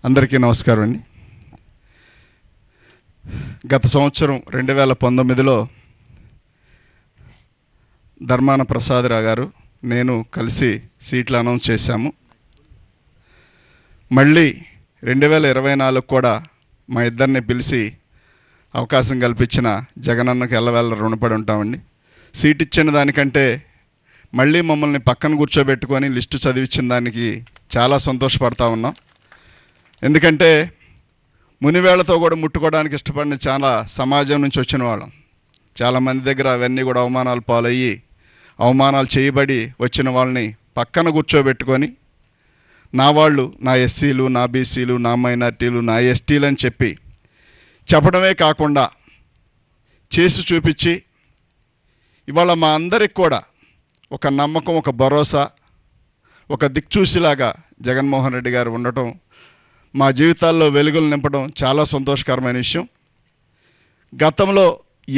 అందరికీ నమస్కారం అండి. గత సంవత్సరం 2019లో ధర్మాన ప్రసాదరావు గారు నేను కలిసి సీట్లు అనౌన్స్ చేశాము. మళ్ళీ 2024 కూడా మా ఇద్దరిని పిలిచి అవకాశం కల్పించిన జగనన్నకు ఎల్లవేళ రుణపడి ఉంటామండి. సీట్ ఇచ్చిన దానికంటే మళ్ళీ మమ్మల్ని పక్కన కూర్చోబెట్టుకొని లిస్టు చదివించిన దానికి చాలా సంతోషపడతా ఉన్నాం. ఎందుకంటే మునివేళ్లతో కూడా ముట్టుకోవడానికి ఇష్టపడిన చాలా సమాజం నుంచి వచ్చిన వాళ్ళం. చాలామంది దగ్గర అవన్నీ కూడా అవమానాలు పాలయ్యి అవమానాలు చేయబడి వచ్చిన వాళ్ళని పక్కన కూర్చోబెట్టుకొని నా వాళ్ళు, నా ఎస్సీలు, నా బీసీలు, నా మైనార్టీలు, నా ఎస్టీలు అని చెప్పడమే కాకుండా చేసి చూపించి ఇవాళ మా అందరికి కూడా ఒక నమ్మకం, ఒక భరోసా, ఒక దిక్చూసిలాగా జగన్మోహన్ రెడ్డి గారు ఉండటం, మా జీవితాల్లో వెలుగులు నింపడం చాలా సంతోషకరమైన విషయం. గతంలో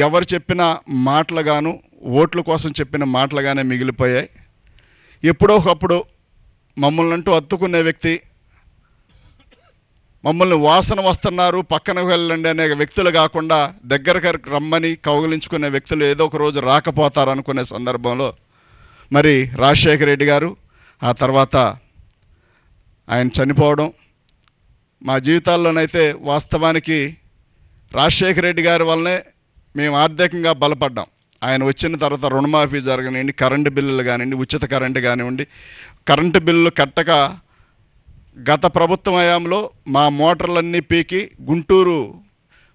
ఎవరు చెప్పిన మాటలుగాను, ఓట్ల కోసం చెప్పిన మాటలుగానే మిగిలిపోయాయి. ఎప్పుడో ఒకప్పుడు మమ్మల్ని అంటూ అత్తుకునే వ్యక్తి, మమ్మల్ని వాసన వస్తున్నారు పక్కనకు వెళ్ళండి అనే వ్యక్తులు కాకుండా దగ్గరకు రమ్మని కౌగిలించుకునే వ్యక్తులు ఏదో ఒక రోజు రాకపోతారు అనుకునే సందర్భంలో మరి రాజశేఖర రెడ్డి గారు, ఆ తర్వాత ఆయన చనిపోవడం, మా జీవితాల్లోనైతే వాస్తవానికి రాజశేఖర రెడ్డి గారి వల్లనే మేము ఆర్థికంగా బలపడ్డాం. ఆయన వచ్చిన తర్వాత రుణమాఫీ జరగనివ్వండి, కరెంటు బిల్లులు కానివ్వండి, ఉచిత కరెంటు కానివ్వండి, కరెంటు బిల్లులు కట్టక గత ప్రభుత్వం హయాంలో మా మోటార్లన్నీ పీకి గుంటూరు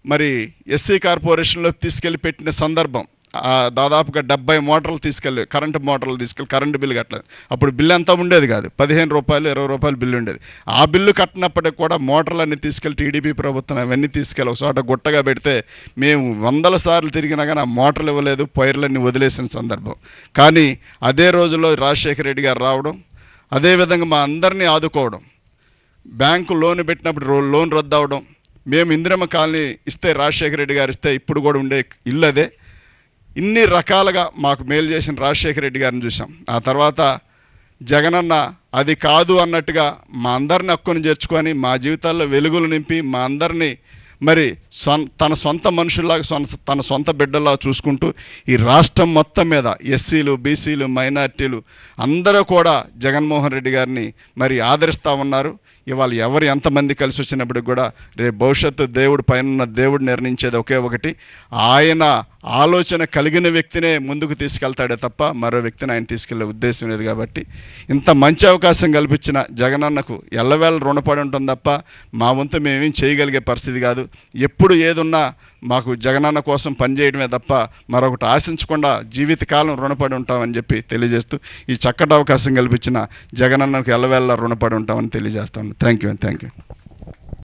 మరి ఎస్సీ కార్పొరేషన్లో తీసుకెళ్ళి పెట్టిన సందర్భం. దాదాపుగా 70 మోటార్లు తీసుకెళ్ళి కరెంటు బిల్లు కట్టలేదు. అప్పుడు బిల్లు అంతా ఉండేది కాదు, 15 రూపాయలు 20 రూపాయలు బిల్లు ఉండేది. ఆ బిల్లు కట్టినప్పటికి కూడా మోటార్లన్నీ తీసుకెళ్ళి టీడీపీ ప్రభుత్వం అవన్నీ తీసుకెళ్ళి ఒక చోట గుట్టగా పెడితే మేము 100 సార్లు తిరిగినా కానీ ఆ మోటార్లు ఇవ్వలేదు, పైర్లన్నీ వదిలేసిన సందర్భం. కానీ అదే రోజుల్లో రాజశేఖర రెడ్డి గారు రావడం, అదేవిధంగా మా అందరినీ ఆదుకోవడం, బ్యాంకు లోన్ పెట్టినప్పుడు లోన్ రద్దు అవడం, మేము ఇందిరమ్మ కాలనీ ఇస్తే రాజశేఖర రెడ్డి గారు ఇస్తే ఇప్పుడు కూడా ఉండే ఇల్లు అదే. ఇన్ని రకాలుగా మాకు మేలు చేసిన రాజశేఖర రెడ్డి గారిని చూసాం. ఆ తర్వాత జగనన్న అది కాదు అన్నట్టుగా మా అందరిని హక్కును చేర్చుకొని మా జీవితాల్లో వెలుగులు నింపి మా అందరినీ మరి తన సొంత మనుషుల్లాగా తన సొంత బిడ్డల్లా చూసుకుంటూ ఈ రాష్ట్రం మొత్తం మీద ఎస్సీలు, బీసీలు, మైనార్టీలు అందరూ కూడా జగన్మోహన్ రెడ్డి గారిని మరి ఆదరిస్తూ ఉన్నారు. ఇవాళ ఎవరు ఎంతమంది కలిసి వచ్చినప్పటికి కూడా రేపు భవిష్యత్తు దేవుడు పైన దేవుడు నిర్ణయించేది ఒకే ఒకటి, ఆయన ఆలోచన కలిగిన వ్యక్తినే ముందుకు తీసుకెళ్తాడే తప్ప మరో వ్యక్తిని ఆయన తీసుకెళ్లే ఉద్దేశం లేదు. కాబట్టి ఇంత మంచి అవకాశం కల్పించిన జగనన్నకు ఎల్లవేళ రుణపడి ఉంటుంది తప్ప మా వంతు మేమేం చేయగలిగే పరిస్థితి కాదు. ఎప్పుడు ఏదున్నా మాకు జగనన్న కోసం పనిచేయడమే తప్ప మరొకటి ఆశించకుండా జీవితకాలం రుణపడి ఉంటామని చెప్పి తెలియజేస్తూ ఈ చక్కటి అవకాశం కల్పించిన జగనన్నకు ఎల్లవేళ రుణపడి ఉంటామని తెలియజేస్తాను. Thank you.